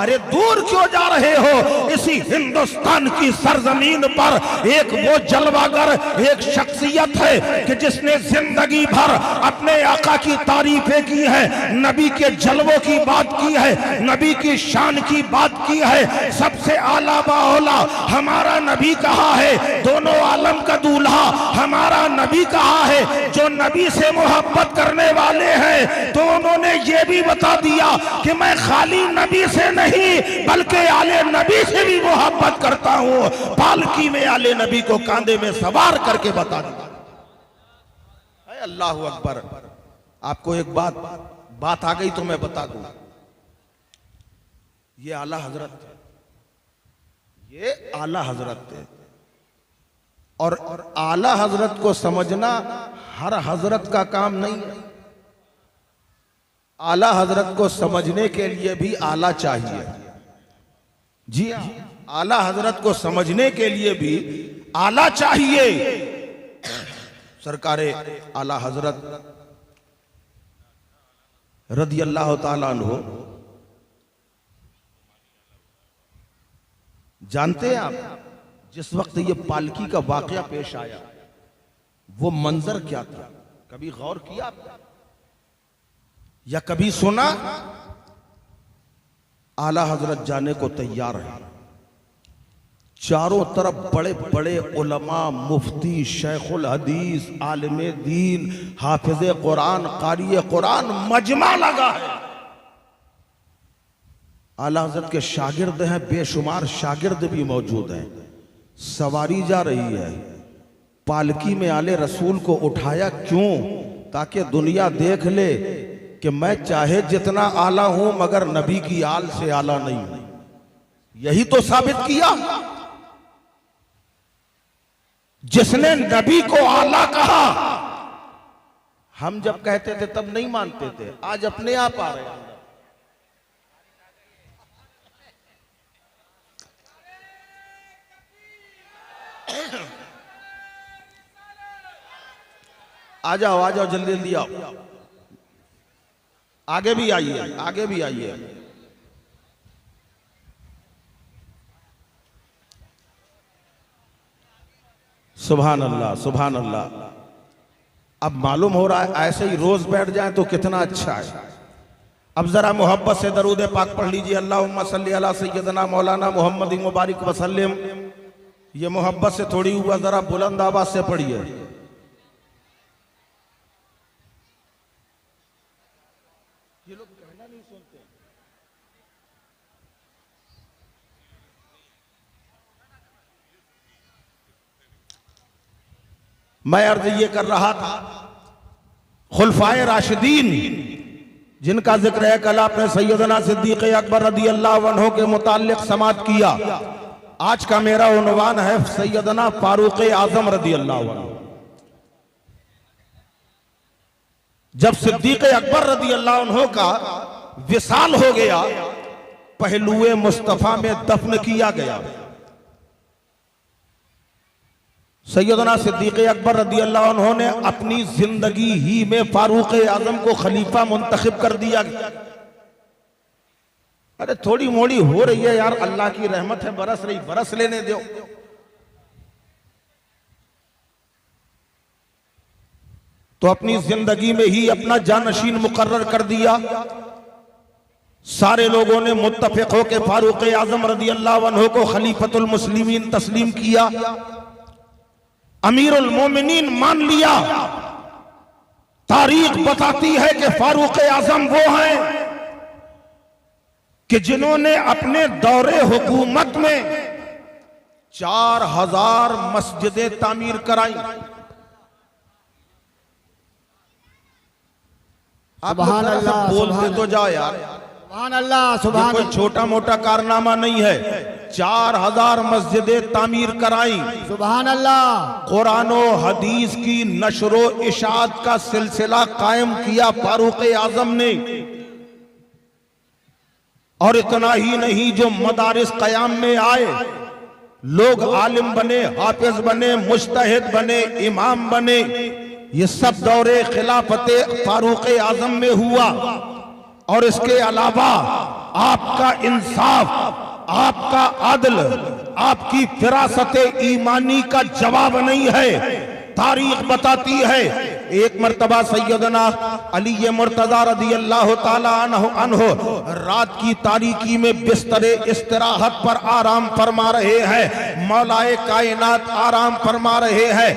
अरे दूर क्यों जा रहे हो? इसी हिंदुस्तान की सरजमीन पर एक वो जलवागर, एक शख्सियत है कि जिसने जिंदगी भर अपने आका की तारीफें की है, नबी के जलवों की बात की है, नबी की शान की बात की है। सबसे आला बाओला हमारा नबी कहा है, दोनों आलम का दूल्हा हमारा नबी कहा है। जो नबी से मोहब्बत करने वाले हैं तो उन्होंने ये भी बता दिया कि मैं खाली नबी से नहीं बल्कि आले नबी से भी मोहब्बत करता हूं। पालकी में आले नबी को कांधे में सवार करके बता दिया। अल्लाह अकबर। आपको एक बात आ गई तो मैं बता दूं, ये आला हजरत थे, ये आला हजरत थे। और आला हजरत को समझना हर हजरत का काम नहीं है। आला हजरत को समझने के लिए भी आला चाहिए। जी हाँ, आला हजरत को समझने के लिए भी आला चाहिए। सरकारे आला हजरत रदी अल्लाह ताला अन्हु, जानते हैं आप जिस वक्त ये पालकी का वाकया पेश आया वो मंजर क्या था? कभी गौर किया आपने या कभी सुना? आला हजरत जाने को तैयार है। चारों तरफ बड़े बड़े उलमा, मुफ्ती, शेखुल हदीस, आलिमे दीन, हाफिज़े कुरान, कारी कुरान मजमा लगा है। आला हजरत के शागिर्द हैं, बेशुमार शागिर्द भी मौजूद हैं। सवारी जा रही है, पालकी में आले रसूल को उठाया क्यों? ताकि दुनिया देख ले कि मैं चाहे जितना आला हूं मगर नबी की आल से आला नहीं हूं। यही तो साबित किया। जिसने नबी को आला कहा, हम जब कहते थे तब नहीं मानते थे, आज अपने आप आ रहे हैं। आ जाओ जल्दी जल्दी आओ। आगे भी आइए, आगे भी आइए। सुभान अल्लाह, सुभान अल्लाह। अब मालूम हो रहा है ऐसे ही रोज बैठ जाए तो कितना अच्छा है। अब जरा मोहब्बत से दरूद पाक पढ़ लीजिए। अल्लाहुम्मा सल्ली अला सय्यदना मौलाना मोहम्मद मुबारक वसल्लम। ये मोहब्बत से थोड़ी हुआ, जरा बुलंद आवाज से पढ़िए। ये लोग कहना नहीं सुनते। मैं अर्ज ये कर रहा था, खुलफाए राशिदीन जिनका जिक्र है कल आपने सैयदना सिद्दीक़ अकबर रदी अल्लाह अन्हु के मुताल्लिक समात किया। आज का मेरा उन्वान है सैयदना फारूक आजम रदी अल्लाह अन्हु। जब सिद्दीक़ अकबर रदी अल्लाह अन्हु का विसाल हो गया, पहलुए मुस्तफा में दफन किया गया। सैयदना सिद्दीक़ अकबर रदी अल्लाह अन्हु ने अपनी जिंदगी ही में फारूक आजम को खलीफा मुंतखब कर दिया। अरे थोड़ी मोड़ी हो रही है यार, अल्लाह की रहमत है, बरस रही, बरस लेने दो। तो अपनी जिंदगी में ही अपना जानशीन मुकर्रर कर दिया। सारे लोगों ने मुत्तफिक होकर फारूक आजम रदी अल्लाह अन्हु को खलीफतुल मुस्लिमीन तस्लीम किया, अमीरुल मोमिनीन मान लिया। तारीख बताती है कि फारूक आजम वो हैं कि जिन्होंने अपने दौरे हुकूमत में 4000 मस्जिदें तामीर कराई। आप बोलते तो जाओ यार, सुभान अल्लाह, सुभान। कोई छोटा मोटा कारनामा नहीं है। 4000 मस्जिदें तामीर कराई। सुभान अल्लाह। कुरान और हदीस की नशरो इशाअत का सिलसिला कायम किया फारूक आजम ने। और इतना ही नहीं, जो मदारिस कयाम में आए, लोग आलिम बने, हाफिज बने, मुज्तहिद बने, इमाम बने, ये सब दौरे खिलाफत फारूक आजम में हुआ। और इसके अलावा आपका इंसाफ, आपका अदल, आपकी फिरासत ईमानी का जवाब नहीं है। तारीख बताती है एक मर्तबा सैयदना अली मुर्तजा रज़ी अल्लाह ताला अन्हो रात की तारीकी में बिस्तरे इस्तिराहत पर आराम फरमा रहे हैं। मौलाए कायनात आराम फरमा रहे हैं।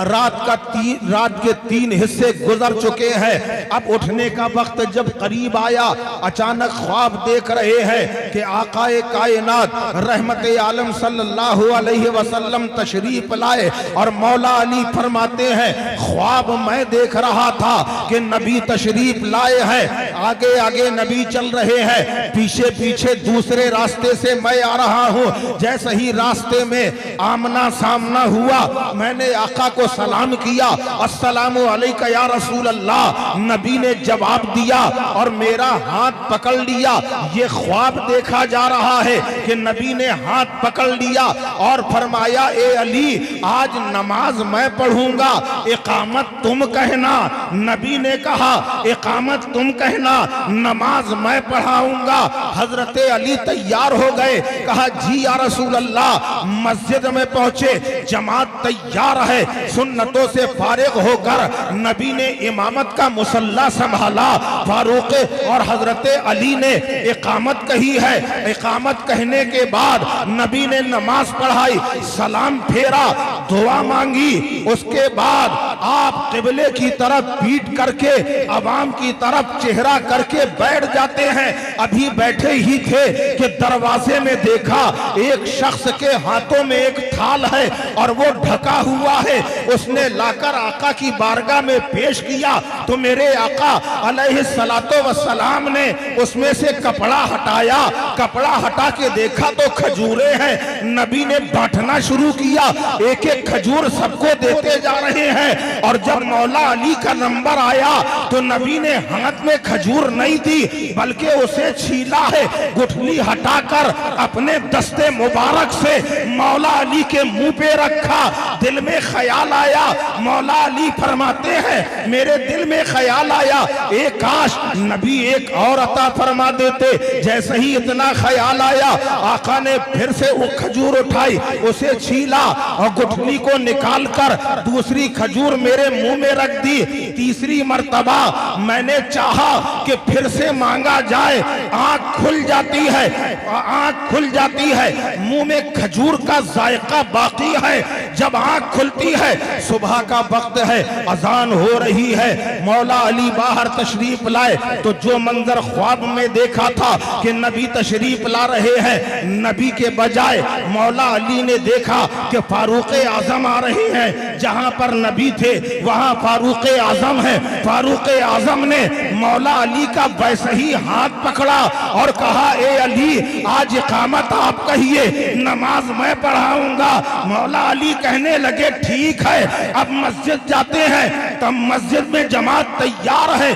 रात के 3 हिस्से गुजर चुके हैं। अब उठने का वक्त जब करीब आया, अचानक ख्वाब देख रहे हैं कि आकाए कायनात रहमत आलम सल्लल्लाहु अलैहि वसल्लम तशरीफ लाए और मौला अली फरमाते हैं ख्वाब मैं देख रहा था कि नबी तशरीफ लाए हैं। आगे आगे नबी चल रहे हैं, पीछे पीछे दूसरे रास्ते से मैं आ रहा हूँ। जैसे ही रास्ते में आमना सामना हुआ, मैंने आका को सलाम किया, अस्सलामु अलैका या रसूल अल्लाह। नबी ने जवाब दिया और मेरा हाथ पकड़ लिया। ये ख्वाब देखा जा रहा है कि नबी ने हाथ पकड़ लिया और फरमाया ए अली, आज नमाज मैं पढ़ूंगा, इकामत तुम कहना। नबी ने कहा इकामत तुम कहना, नमाज मैं पढ़ाऊंगा। हजरत अली तैयार हो गए, कहा जी या रसूल अल्लाह। मस्जिद में पहुंचे, जमात तैयार है। सुन्नतों से फारिग होकर नबी ने इमामत का मुसल्ला संभाला। फारूक और हजरत अली ने इकामत कही है। इकामत कहने के बाद नबी ने नमाज पढ़ाई, सलाम फेरा, दुआ मांगी। उसके बाद आप किबले की तरफ पीट करके अवाम की तरफ चेहरा करके बैठ जाते हैं। अभी बैठे ही थे कि दरवाजे में देखा एक शख्स के हाथों में एक थाल है और वो ढका हुआ है। उसने लाकर आका की बारगाह में पेश किया तो मेरे आका अलैहिस्सलातो वस्सलाम ने उसमें से कपड़ा हटाया। कपड़ा हटा के देखा तो खजूरें हैं। नबी ने बांटना शुरू किया, एक एक खजूर सबको देते जा रहे हैं। और जब मौला अली का नंबर आया तो नबी ने हाथ में खजूर नहीं दी बल्कि उसे छीला है। गुठली हटाकर अपने दस्ते मुबारक से मौला अली के मुंह पे रखा। दिल में ख्याल आया, मौला अली फरमाते हैं मेरे दिल में ख्याल आया एक काश नबी एक और अता फरमा देते। जैसे ही इतना ख्याल आया, आका ने फिर से वो खजूर उठाई, उसे छीला और गुठली को निकालकर दूसरी खजूर मेरे मुंह में रख दी। तीसरी मर्तबा मैंने चाहा कि फिर से मांगा जाए, आंख खुल जाती है, आंख खुल जाती है, मुंह में खजूर का जायका बाकी है। जब आंख खुलती है, सुबह का वक्त है, अजान हो रही है। मौला अली बाहर तशरीफ लाए तो जो मंजर ख्वाब में देखा था कि नबी तशरीफ ला रहे हैं, नबी के बजाय मौला अली ने देखा कि फारूक आजम आ रहे हैं। जहां पर नबी थे वहां फारूक आजम है। फारूक आजम ने मौला अली का वैसे ही हाथ पकड़ा और कहा ए अली, आज इकामत आप कहिए, नमाज मैं पढ़ाऊंगा। मौला अली कहने लगे ठीक है, अब मस्जिद जाते हैं। तब मस्जिद में जमात तैयार है,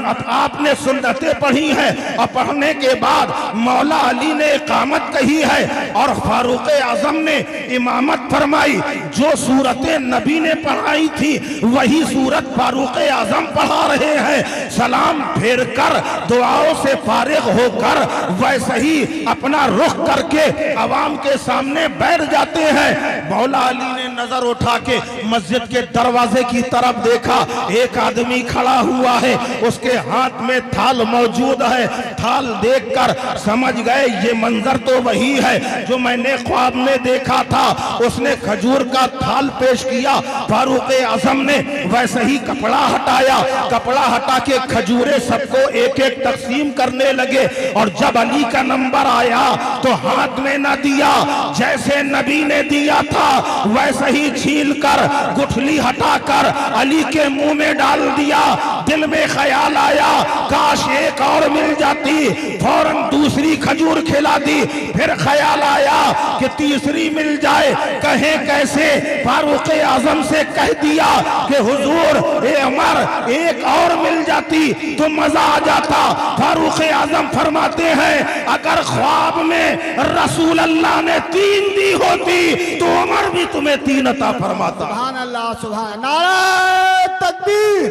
अब आपने सुन्नतें पढ़ी है और पढ़ने के बाद मौला अली ने इकामत कही है और फारूक आजम ने इमामत फरमाई। जो सूरतें नबी ने पढ़ाई थी वही सूरत फारूक आजम पढ़ा रहे हैं। सलाम फेर कर दुआओं से फारिग होकर वैसे ही अपना रुख करके अवाम के सामने बैठ जाते हैं। मौला अली ने नजर उठा के मस्जिद के दरवाजे की तरफ देखा, एक आदमी खड़ा हुआ है, उसके हाथ में थाल मौजूद है। थाल देखकर समझ गए ये मंजर तो वही है जो मैंने ख्वाब में देखा था। उसने खजूर का थाल पेश किया। फारूक आजम ने वैसे ही कपड़ा हटाया, कपड़ा हटा के खजूरें सबको एक एक तकसीम करने लगे। और जब अली का नंबर आया तो हाथ में न दिया, जैसे नबी ने दिया था वैसे ही छील कर गुठली हटाकर अली के मुंह में डाल दिया। दिल में ख्याल आया काश एक और मिल जाती, फौरन दूसरी खजूर खिला दी। फिर ख्याल आया कि तीसरी मिल जाए, कहे कैसे। फारूक आजम से कह दिया कि हुजूर ए अमर एक और मिल जाती तो मजा आ जाता। फारूक आजम फरमाते हैं अगर ख्वाब में रसूल अल्लाह ने 3 दी होती तो उमर भी तुम्हें 3 अता फरमाता। सुभान अल्लाह, सुभान। नारे तकबीर,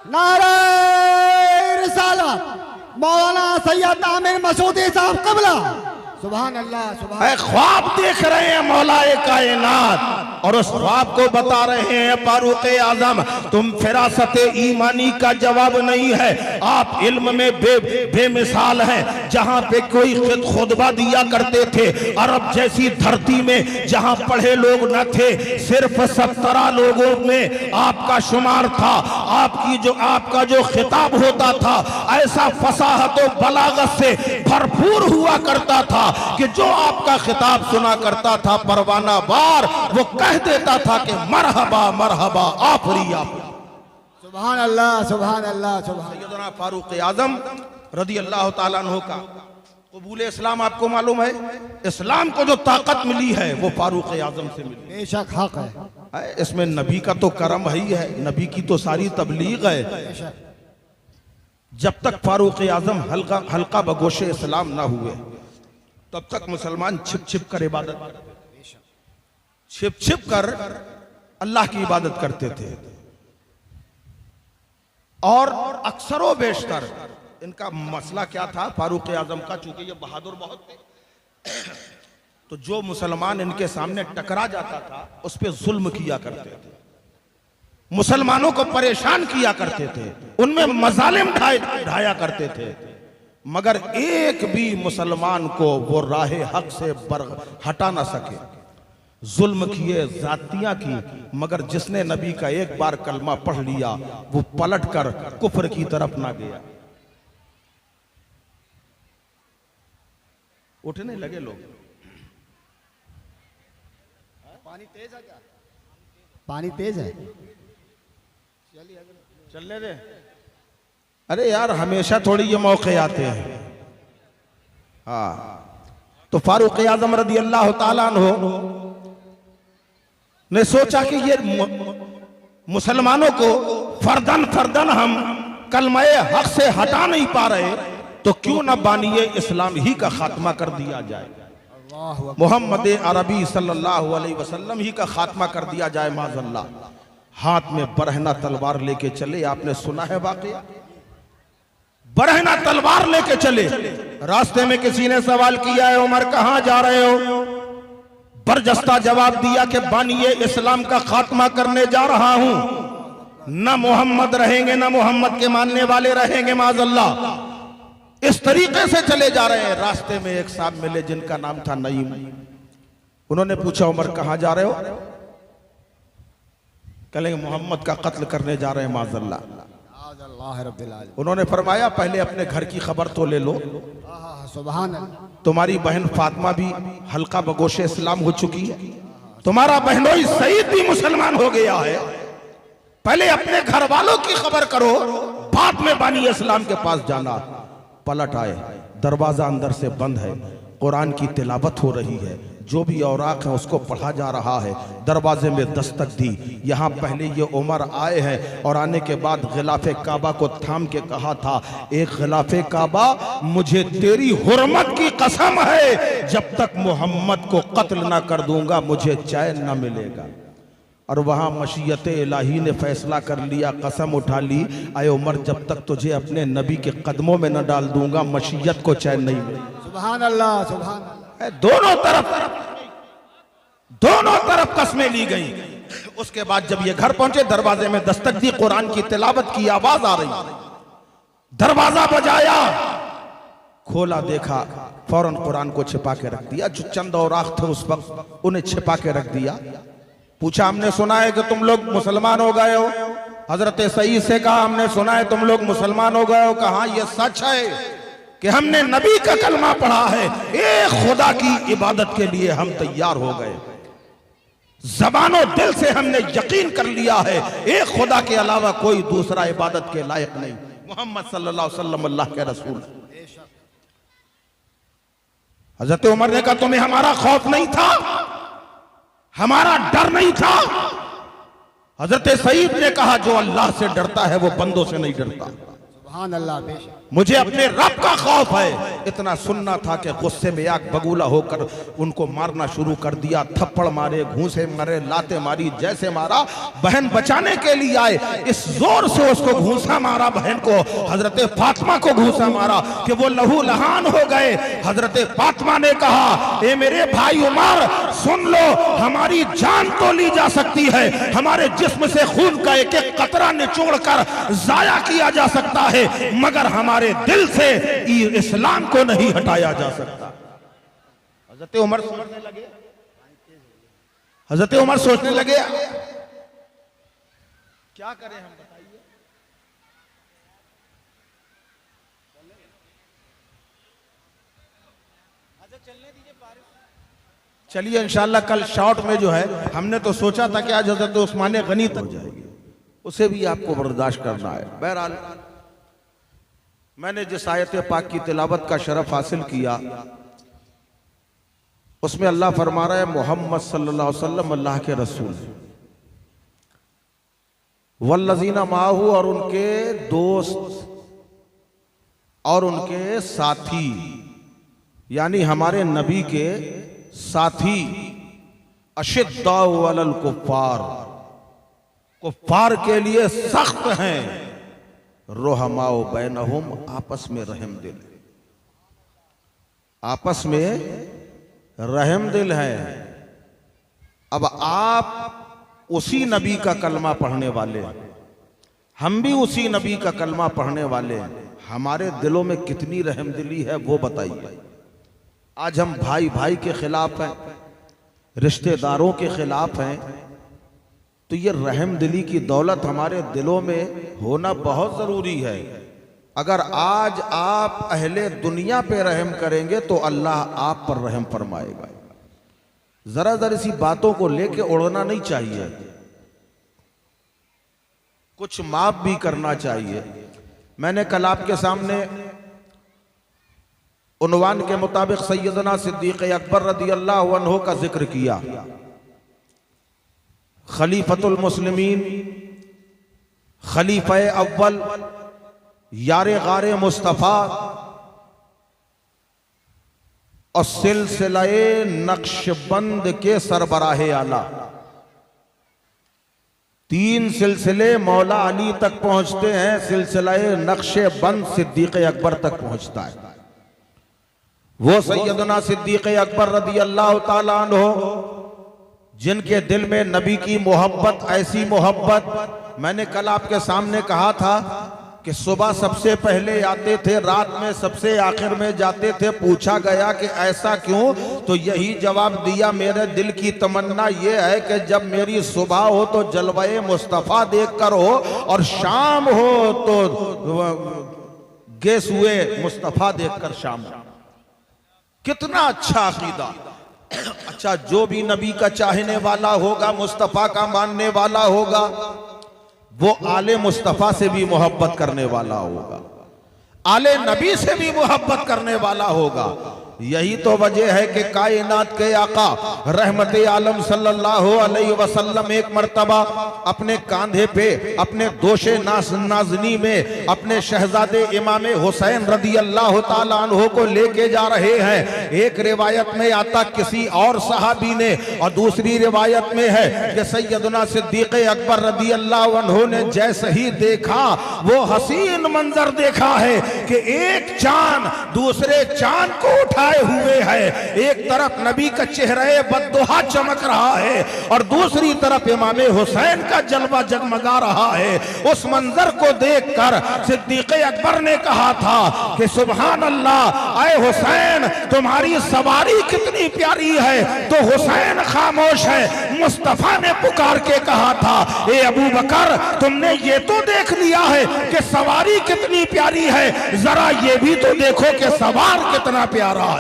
नारे रिसालत, मौलाना सैयद आमिर मसूदी साहब क़िबला। सुभान अल्लाह सुभान। ख्वाब देख रहे हैं मौलाए कायनात और उस ख्वाब को बता रहे हैं फारूक आजम। तुम फिरासत ईमानी का जवाब नहीं है, आप इल्म में बेमिसाल हैं। जहां पे कोई खुतबा दिया करते थे अरब जैसी धरती में, जहां पढ़े लोग न थे, सिर्फ 17 लोगों में आपका शुमार था। आपका जो खिताब होता था ऐसा फसाहत और बलागत से भरपूर हुआ करता था कि जो आपका खिताब सुना करता था परवाना बार, वो कह देता था कि मरहबा मरहबा आफरी आफरी। सुभान अल्लाह सुभान अल्लाह सुभान। सैयदना फारूक आजम रदी अल्लाह ताला अन्हु का कबूल इस्लाम आपको मालूम है, इस्लाम को जो ताकत मिली है वो फारूक आजम से मिली। बेशक हक है। इसमें नबी का तो करम ही है, नबी की तो सारी तबलीग है। जब तक फारूक आजम हल्का बगोशे इस्लाम ना हुए तब तक मुसलमान छिप छिप कर इबादत, छिप छिप कर अल्लाह की इबादत करते थे। और अक्सरों बेशतर इनका मसला क्या था फारूक आजम का, चूंकि ये बहादुर बहुत थे तो जो मुसलमान इनके सामने टकरा जाता था उस पर जुल्म किया करते थे, मुसलमानों को परेशान किया करते थे, उनमें मजालिम ढाया करते थे। मगर एक भी मुसलमान को वो राहे हक से हटा ना सके। जुल्म किए, जातियां की, मगर जिसने नबी का एक बार कलमा पढ़ लिया वो पलट कर कुफ्र की तरफ ना गया। उठने लगे लोग। पानी तेज है क्या? पानी तेज है, चलने दे। अरे यार हमेशा थोड़ी ये मौके आते हैं। हाँ, तो फारूक आजम रदी अल्लाह ताला अन्हु ने सोचा कि ये मुसलमानों को फर्दन फर्दन हम कलमाए हक से हटा नहीं पा रहे, तो क्यों ना बानिए इस्लाम ही का खात्मा कर दिया जाए, मोहम्मद अरबी सल्लल्लाहु अलैहि वसल्लम ही का खात्मा कर दिया जाए माज़अल्लाह। हाथ में बरहना तलवार लेके चले। आपने सुना है वाकया, बरहना तलवार लेके चले। रास्ते में किसी ने सवाल किया है उमर कहां जा रहे हो? बरजस्ता जवाब दिया कि बानिए इस्लाम का खात्मा करने जा रहा हूं। न मोहम्मद रहेंगे न मोहम्मद के मानने वाले रहेंगे माज़अल्लाह। इस तरीके से चले जा रहे हैं। रास्ते में एक साहब मिले जिनका नाम था नईम। उन्होंने पूछा उमर कहां जा रहे हो? कहेंगे मोहम्मद का कत्ल करने जा रहे हैं माज़अल्लाह। उन्होंने फरमाया पहले अपने घर की खबर तो ले लो। सुभान। तुम्हारी बहन फातिमा भी हल्का बगोशे इस्लाम हो चुकी है, तुम्हारा बहनोई सईद भी मुसलमान हो गया है। पहले अपने घर वालों की खबर करो, बाद में बानी इस्लाम के पास जाना। पलट आए, दरवाजा अंदर से बंद है, कुरान की तिलावत हो रही है, जो भी औराक है उसको पढ़ा जा रहा है। दरवाजे में दस्तक दी। यहाँ पहले ये उमर आए हैं और आने के बाद गिलाफे काबा को थाम के कहा था, एक गिलाफे काबा मुझे तेरी हुर्मत की कसम है, जब तक मोहम्मद को कत्ल ना कर दूंगा मुझे चैन ना मिलेगा। और वहाँ मशीयत इलाही ने फैसला कर लिया, कसम उठा ली, आए उमर जब तक तुझे अपने नबी के कदमों में न डाल दूंगा मशीयत को चैन नहीं मिलेगा। सुभान अल्लाह सुभान। दोनों तरफ कस्में ली गई। उसके बाद जब ये घर पहुंचे दरवाजे में दस्तक दी, कुरान की तिलावत की आवाज आ रही। दरवाजा बजाया, खोला, देखा, फौरन कुरान को छिपा के रख दिया। जो चंद औराक थे उस वक्त उन्हें छिपा के रख दिया। पूछा हमने सुना है कि तुम लोग मुसलमान हो गए हो। हजरत सईद से कहा हमने सुना है तुम लोग मुसलमान हो गए हो। कहा यह सच है कि हमने नबी का कलमा पढ़ा है, एक खुदा की इबादत के लिए हम तैयार हो गए। ज़बानो दिल से हमने यकीन कर लिया है एक खुदा के अलावा कोई दूसरा इबादत के लायक नहीं, मोहम्मद सल्लल्लाहु अलैहि वसल्लम अल्लाह के रसूल। हजरत उमर ने कहा तुम्हें हमारा खौफ नहीं था, हमारा डर नहीं था। हजरत सईद ने कहा जो अल्लाह से डरता है वो बंदों से नहीं डरता। सुभान अल्लाह। मुझे अपने रब का खौफ है। इतना सुनना था कि गुस्से में आग बगूला होकर उनको मारना शुरू कर दिया। थप्पड़ मारे, घूंसे मारे, लाते मारी, जैसे मारा बहन बचाने के लिए आए, इस जोर से उसको घूंसा मारा, बहन को, हजरत फातिमा को घूंसा मारा कि वो लहू लहान हो गए। हजरत फातिमा ने कहा, ए मेरे भाई उमर सुन लो, हमारी जान तो ली जा सकती है, हमारे जिस्म से खून का एक एक कतरा निचोड़ कर जाया किया जा सकता है, मगर हमारे दिल से इस्लाम को नहीं हटाया जा सकता। हजरत उमर सोचने लगे, हजरत उमर सोचने लगे क्या करें हम, बताइए। चलिए इंशाल्लाह कल शॉर्ट में जो है, हमने तो सोचा था कि आज हजरत उस्मान गनी तक जाएगी, उसे भी आपको बर्दाश्त करना है। बहरहाल मैंने जिस आयत पाक की तिलावत का शरफ हासिल किया, उसमें अल्लाह फरमा रहा है मोहम्मद सल्लल्लाहु अलैहि वसल्लम अल्लाह के रसूल, वल्लज़ीना माहू, और उनके दोस्त और उनके साथी, यानी हमारे नबी के साथी, अशिद्दाउ अलल कुफ्फार, कुफ्फार के लिए सख्त हैं, रोहमाओ बैनहुम, आपस में रहम दिल, आपस में रहम दिल है। अब आप उसी नबी का कलमा पढ़ने वाले, हम भी उसी नबी का कलमा पढ़ने वाले, हमारे दिलों में कितनी रहम दिली है वो बताइए। आज हम भाई भाई के खिलाफ हैं, रिश्तेदारों के खिलाफ हैं, तो ये रहम दिली की दौलत हमारे दिलों में होना बहुत जरूरी है। अगर आज आप अहले दुनिया पे रहम करेंगे तो अल्लाह आप पर रहम फरमाएगा। जरा जरा सी बातों को लेके उड़ना नहीं चाहिए, कुछ माफ भी करना चाहिए। मैंने कल आपके सामने उन्वान के मुताबिक सैयदना सिद्दीक़ अकबर रदी अल्लाह अन्हु का जिक्र किया, खलीफतुल मुस्लिमीन, खलीफा अव्वल, यारे गारे मुस्तफ़ा और सिलसिलाए नक्शबंद के सरबराहे आला। तीन सिलसिले मौला अली तक पहुंचते हैं, सिलसिलाए नक्शबंद सिद्दीक़ अकबर तक पहुंचता है। वो सैयदना सिद्दीक़ अकबर रदी अल्लाह ताला अन्हु, जिनके दिल में नबी की मोहब्बत, ऐसी मोहब्बत, मैंने कल आपके सामने कहा था कि सुबह सबसे पहले आते थे, रात में सबसे आखिर में जाते थे। पूछा गया कि ऐसा क्यों, तो यही जवाब दिया, मेरे दिल की तमन्ना यह है कि जब मेरी सुबह हो तो जलवाए मुस्तफ़ा देखकर हो, और शाम हो तो गेस हुए मुस्तफ़ा देखकर शाम हो। कितना अच्छा अकीदा। अच्छा, जो भी नबी का चाहने वाला होगा, मुस्तफ़ा का मानने वाला होगा, वो आले मुस्तफ़ा से भी मोहब्बत करने वाला होगा, आले नबी से भी मोहब्बत करने वाला होगा। यही तो वजह है कि कायनात के आका रहमत आलम सल्लल्लाहु अलैहि वसल्लम एक मर्तबा अपने कांधे पे अपने दोषे नाज़नी में अपने शहजादे इमाम हुसैन रदी अल्लाह ताला अन्हु को लेके जा रहे हैं। एक रिवायत में आता किसी और सहाबी ने, और दूसरी रिवायत में है कि सैयदना सिद्दीक़ अकबर रदी अल्लाह अन्हु ने जैसे ही देखा, वो हसीन मंजर देखा है कि एक चांद दूसरे चांद को उठाए हुए है। एक तरफ नबी का चेहरा बद्दुहा चमक रहा है और दूसरी तरफ इमाम हुसैन का जलवा जगमगा रहा है। उस मंजर को देखकर सिद्दीक़ अकबर ने कहा था कि सुभान अल्लाह, आए हुसैन तुम्हारी सवारी कितनी प्यारी है। तो हुसैन खामोश है। मुस्तफा ने पुकार के कहा था, ए अबू बकर, तुमने ये तो देख लिया है कि सवारी कितनी प्यारी है, जरा ये भी तो देखो कि सवार कितना प्यारा है।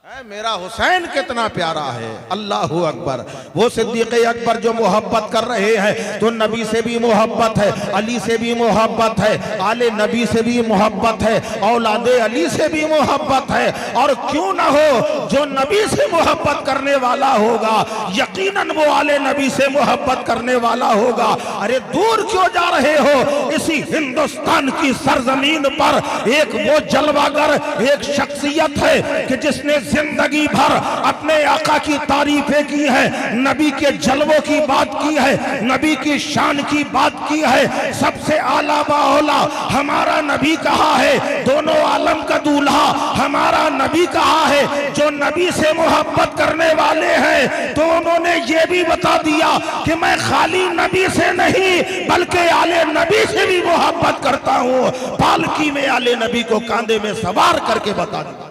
मेरा हुसैन कितना प्यारा है, अल्लाह अकबर। वो सिद्दीक अकबर जो मोहब्बत कर रहे हैं, तो नबी से भी मोहब्बत है, अली से भी मोहब्बत है, आले नबी से भी मोहब्बत है, औलादे अली से भी मोहब्बत है। और क्यों ना हो, जो नबी से मोहब्बत करने वाला होगा यकीनन वो आले नबी से मोहब्बत करने वाला होगा। अरे दूर क्यों जा रहे हो? इसी हिंदुस्तान की सरजमीन पर एक वो जलवागर, एक शख्सियत है कि जिसने जिंदगी भर अपने आका की तारीफें की है, नबी के जलवों की बात की है, नबी की शान की बात की है। सबसे आला बाओला हमारा नबी कहा है, दोनों आलम का दूल्हा हमारा नबी कहा है। जो नबी से मोहब्बत करने वाले हैं तो उन्होंने ये भी बता दिया कि मैं खाली नबी से नहीं बल्कि आले नबी से भी मोहब्बत करता हूं। पालकी में आले नबी को कांधे में सवार करके बता दिया।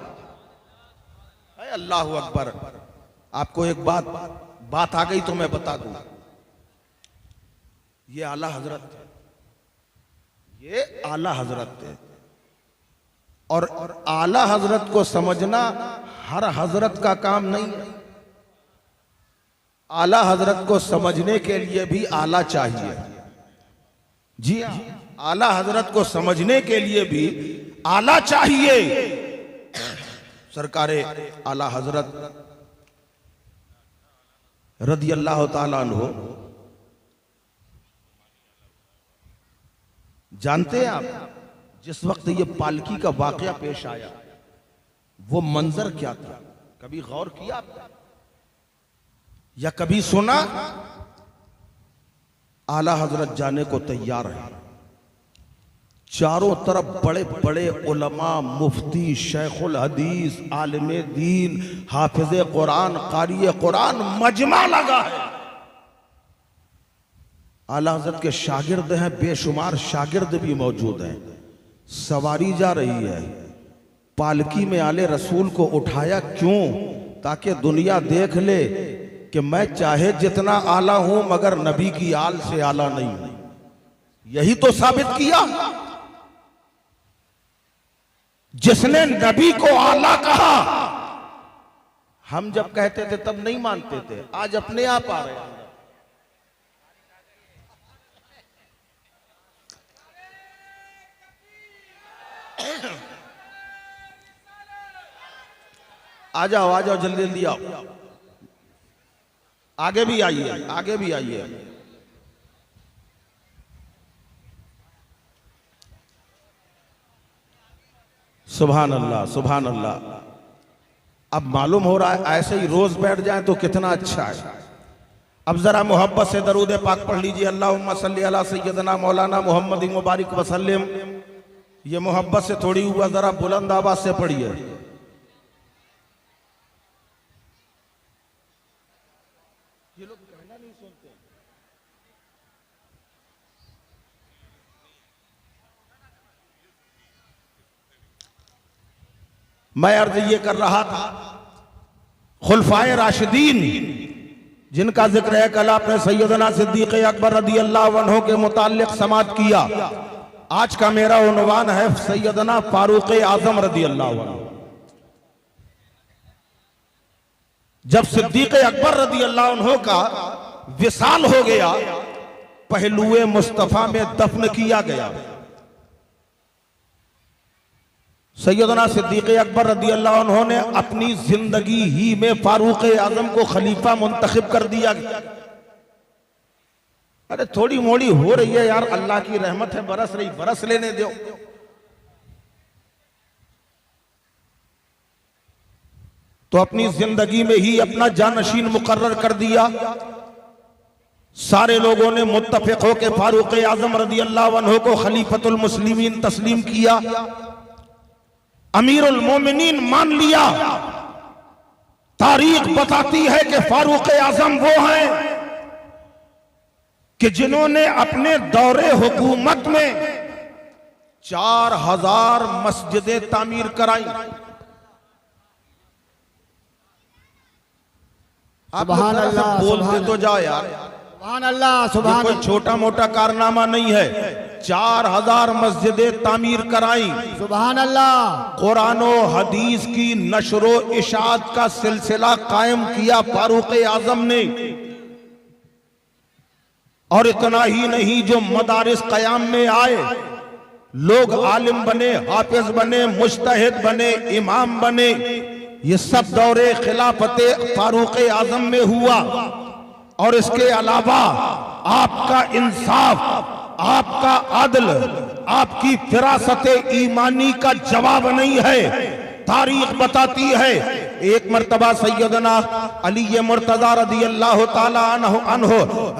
अल्लाह अकबर। आपको एक बात आ गई तो मैं बता दूं, ये आला हजरत थे, ये आला हजरत थे। और आला हजरत को समझना हर हजरत का काम नहीं है। आला हजरत को समझने के लिए भी आला चाहिए। जी हाँ, आला हजरत को समझने के लिए भी आला चाहिए। सरकारे आला हजरत रदी अल्लाह ताला अन्हु, जानते हैं आप, जिस वक्त ये पालकी का वाकया पेश आया वो मंजर क्या था? कभी गौर किया आपने या कभी सुना? आला हजरत जाने को तैयार है। चारों तरफ बड़े बड़े उलमा, मुफ्ती, शेखुल हदीस, आलिम दीन, हाफिज कुरान, कारी कुरान मजमा लगा है। आला हजरत के शागिर्द हैं, बेशुमार शागिर्द भी मौजूद हैं। सवारी जा रही है, पालकी में आले रसूल को उठाया क्यों? ताकि दुनिया देख ले कि मैं चाहे जितना आला हूं मगर नबी की आल से आला नहीं हूं। यही तो साबित किया। जिसने नबी को आला कहा, हम जब कहते थे तब नहीं मानते थे, आज अपने आप आ रहे हैं। आ जाओ जल्दी जल्दी आओ, आगे भी आइए, आगे भी आइए। सुभान अल्लाह, सुभान अल्लाह। अब मालूम हो रहा है ऐसे ही रोज बैठ जाए तो कितना अच्छा है। अब जरा मोहब्बत से दरूद पाक पढ़ लीजिए। अल्लाहुम्मा सल्ली अला सय्यदना मौलाना मोहम्मद मुबारक वसल्लम। ये मोहब्बत से थोड़ी हुआ, जरा बुलंद आवाज से पढ़िए। ये लोग कहना नहीं सुनते। मैं अर्ज ये कर रहा था, खुलफाए राशिदीन जिनका जिक्र है कल आपने सैयदना सिद्दीक अकबर रदी अल्लाह अन्हु के मुताल्लिक समात किया। आज का मेरा उन्वान है सैयदना फारूक आजम रदी अल्लाह अन्हु। जब सिद्दीक अकबर रदी अल्लाह अन्हु का विसाल हो गया, पहलुए मुस्तफा में दफन किया गया। सैयदना सिद्दीक अकबर रदी अल्लाह अन्हु ने अपनी जिंदगी ही में फारूक आजम को खलीफा मुंतखब कर दिया। अरे थोड़ी मोड़ी हो रही है यार, अल्लाह की रहमत है, बरस रही, बरस लेने दो। तो अपनी जिंदगी में ही अपना जानशीन मुकर्रर कर दिया। सारे लोगों ने मुत्तफिक होकर फारूक आजम रदी अल्लाह अन्हु को खलीफतुल मुस्लिमीन तस्लीम किया, अमीरुल मोमिनीन मान लिया। तारीख बताती है कि फारूक आजम वो हैं कि जिन्होंने अपने दौरे हुकूमत में 4000 मस्जिदें तामीर कराई। आप बोलते तो जाओ यार। सुभान अल्लाह, सुभान कोई छोटा मोटा कारनामा नहीं है। 4000 मस्जिदें तामीर कराई। सुभान अल्लाह। कुरान और हदीस की नशरो इशात का सिलसिला कायम किया फारूक आजम ने। और इतना ही नहीं, जो मदारिस कयाम में आए, लोग आलिम बने, हाफिज बने, मुज्तहिद बने, इमाम बने, ये सब दौरे खिलाफते फारूक आजम में हुआ। और इसके अलावा आपका इंसाफ, आपका अदल, आपकी फिरासत ईमानी का जवाब नहीं है। तारीख बताती है, एक मर्तबा सैयदना अली मुर्तजा रज़ी अल्लाह ताला अन्हु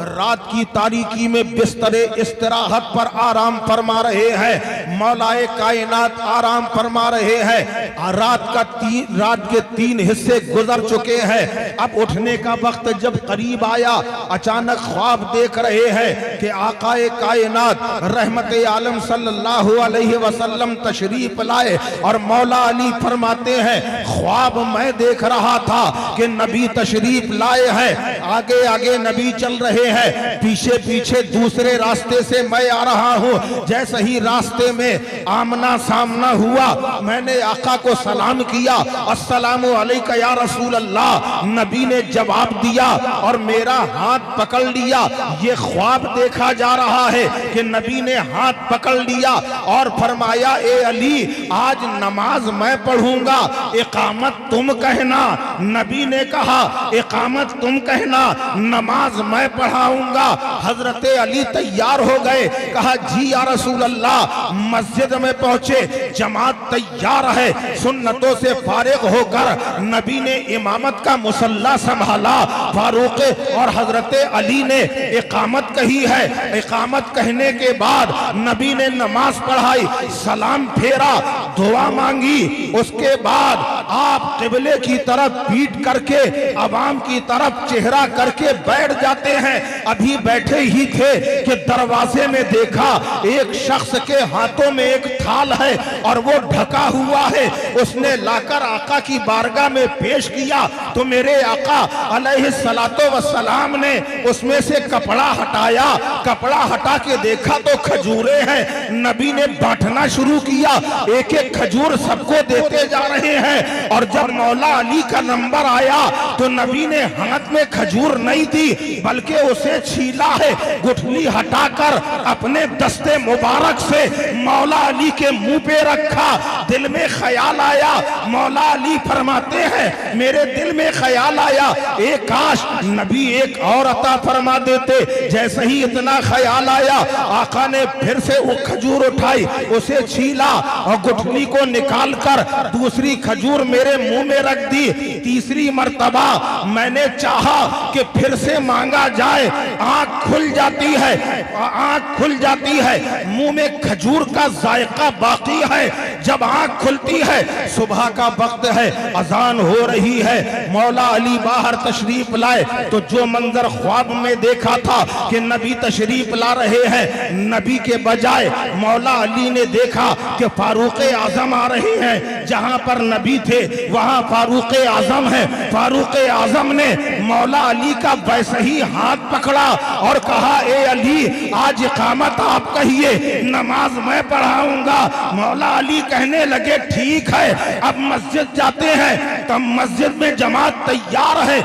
रात की तारीकी में बिस्तरे इस्तराहत पर आराम फरमा रहे हैं। मौलाए कायनात आराम फरमा रहे हैं। रात के 3 हिस्से गुजर चुके हैं। अब उठने का वक्त जब करीब आया, अचानक ख्वाब देख रहे हैं कि आकाए कायनात रहमत आलम सल्लल्लाहु अलैहि वसल्लम तशरीफ लाए। और मौला अली फरमाते हैं, ख्वाब मैं देख रहा था कि नबी तशरीफ लाए हैं, आगे आगे नबी चल रहे हैं, पीछे पीछे दूसरे रास्ते से मैं आ रहा हूं। जैसे ही रास्ते में आमना सामना हुआ, मैंने आका को सलाम किया, अस्सलामु अलैका या रसूल अल्लाह। नबी ने जवाब दिया और मेरा हाथ पकड़ लिया। ये ख्वाब देखा जा रहा है कि नबी ने हाथ पकड़ लिया और फरमाया, ए अली, आज नमाज मैं पढ़ूंगा, इकामत तुम कहना। नबी ने कहा, इकामत तुम कहना, नमाज मैं पढ़ाऊंगा। हजरत अली तैयार हो गए, कहा जी या रसूल अल्लाह। मस्जिद में पहुंचे, जमात तैयार है। सुन्नतों से फारिग होकर नबी ने इमामत का मुसल्ला संभाला। फारूक और हजरत अली ने इकामत कही है। इकामत कहने के बाद नबी ने नमाज पढ़ाई, सलाम फेरा, दुआ मांगी। उसके बाद आप किबले की तरफ पीट करके अवाम की तरफ चेहरा करके बैठ जाते हैं। अभी बैठे ही थे कि दरवाजे में देखा एक शख्स के हाथों में एक थाल है और वो ढका हुआ है। उसने लाकर आका की बारगाह में पेश किया तो मेरे आका अलैहिस्सलातो वस्सलाम ने उसमें से कपड़ा हटाया। कपड़ा हटा के देखा तो खजूरें हैं। नबी ने बांटना शुरू किया, एक एक खजूर सबको देते जा रहे हैं। और जब मौला अली का नंबर आया तो नबी ने हाथ में खजूर नहीं दी, बल्कि उसे छीला है, गुठली हटाकर अपने दस्ते मुबारक से मौला अली के मुंह पे रखा। दिल में ख्याल आया, मौला अली फरमाते हैं, मेरे दिल में ख्याल आया, एक काश नबी एक और अता फरमा देते। जैसे ही इतना ख्याल आया, आका ने फिर से वो खजूर उठाई, उसे छीला और गुठली को निकालकर दूसरी खजूर मेरे मुंह में रख दी। तीसरी मर्तबा मैंने चाहा कि फिर से मांगा जाए, आंख खुल जाती है, आंख खुल जाती है, मुंह में खजूर का जायका बाकी है। जब आंख खुलती है, सुबह का वक्त है, अजान हो रही है। मौला अली बाहर तशरीफ लाए तो जो मंजर ख्वाब में देखा था कि नबी तशरीफ ला रहे हैं, नबी के बजाय मौला अली ने देखा कि फारूक आजम आ रहे हैं। जहां पर नबी थे वहां फारूक आजम है। फारूक आजम ने मौला अली का वैसे ही हाथ पकड़ा और कहा, ए अली, आज इकामत आप कहिए, नमाज मैं पढ़ाऊंगा। मौला अली कहने लगे, ठीक है, अब मस्जिद जाते हैं। तब मस्जिद में जमात तैयार है,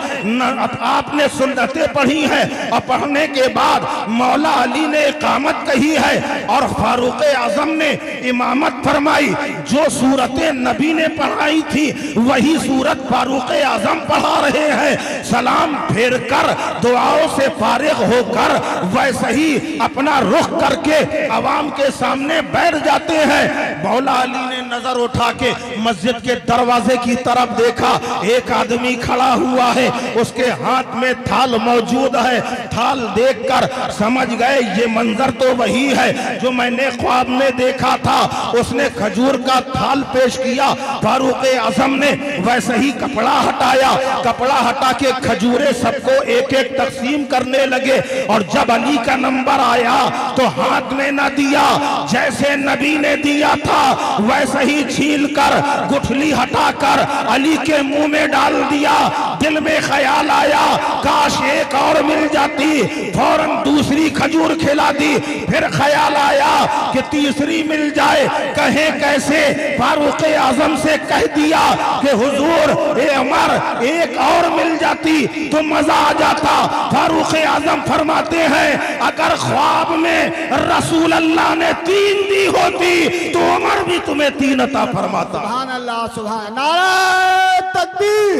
आपने सुन्नतें पढ़ी है और पढ़ने के बाद मौला अली ने इकामत कही है और फारूक आजम ने इमामत फरमाई। जो सूरतें नबी ने पढ़ाई थी वही सूरत फारूक आजम पढ़ा रहे हैं। सलाम फेर कर दुआओं से फारिग होकर वैसे ही अपना रुख करके अवाम के सामने बैठ जाते हैं। मौला अली ने नजर उठा के मस्जिद के दरवाजे की तरफ देखा, एक आदमी खड़ा हुआ है, उसके हाथ में थाल मौजूद है। थाल देखकर समझ गए ये मंजर तो वही है जो मैंने ख्वाब में देखा था। उसने खजूर का थाल पेश किया, फारूक आजम ने वैसे ही कपड़ा हटाया, कपड़ा हटा के खजूर खजूरें सबको एक एक तकसीम करने लगे। और जब अली का नंबर आया तो हाथ में न दिया, जैसे नबी ने दिया था वैसे ही छील कर गुठली हटाकर अली के मुंह में डाल दिया। दिल में ख्याल आया काश एक और मिल जाती, फौरन दूसरी खजूर खिला दी। फिर ख्याल आया कि तीसरी मिल जाए, कहे कैसे? फारूक आजम से कह दिया कि हुजूर ए अमर एक और मिल जाती तो मजा आ जाता। फारूक आजम फरमाते हैं अगर ख्वाब में रसूल अल्लाह ने 3 दी होती तो उमर भी तुम्हें 3 अता फरमाता। सुभान अल्लाह, सुभान। नारे तकबीर,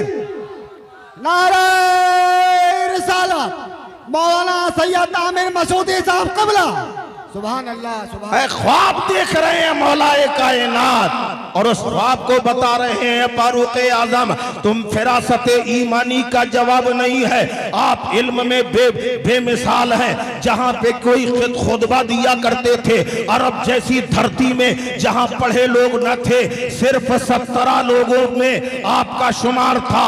नारे रिसालत, मौलाना सैयद आमिर मसूदी साहब क़िबला। सुभान अल्लाह, सुभान। ख्वाब देख रहे हैं मौलाए कायनात और उस ख्वाब को बता रहे हैं फारूक आजम। तुम फिरासत ईमानी का जवाब नहीं है, आप इल्म में बेमिसाल हैं। जहां पे कोई खुतबा दिया करते थे अरब जैसी धरती में, जहां पढ़े लोग न थे, सिर्फ 17 लोगों में आपका शुमार था।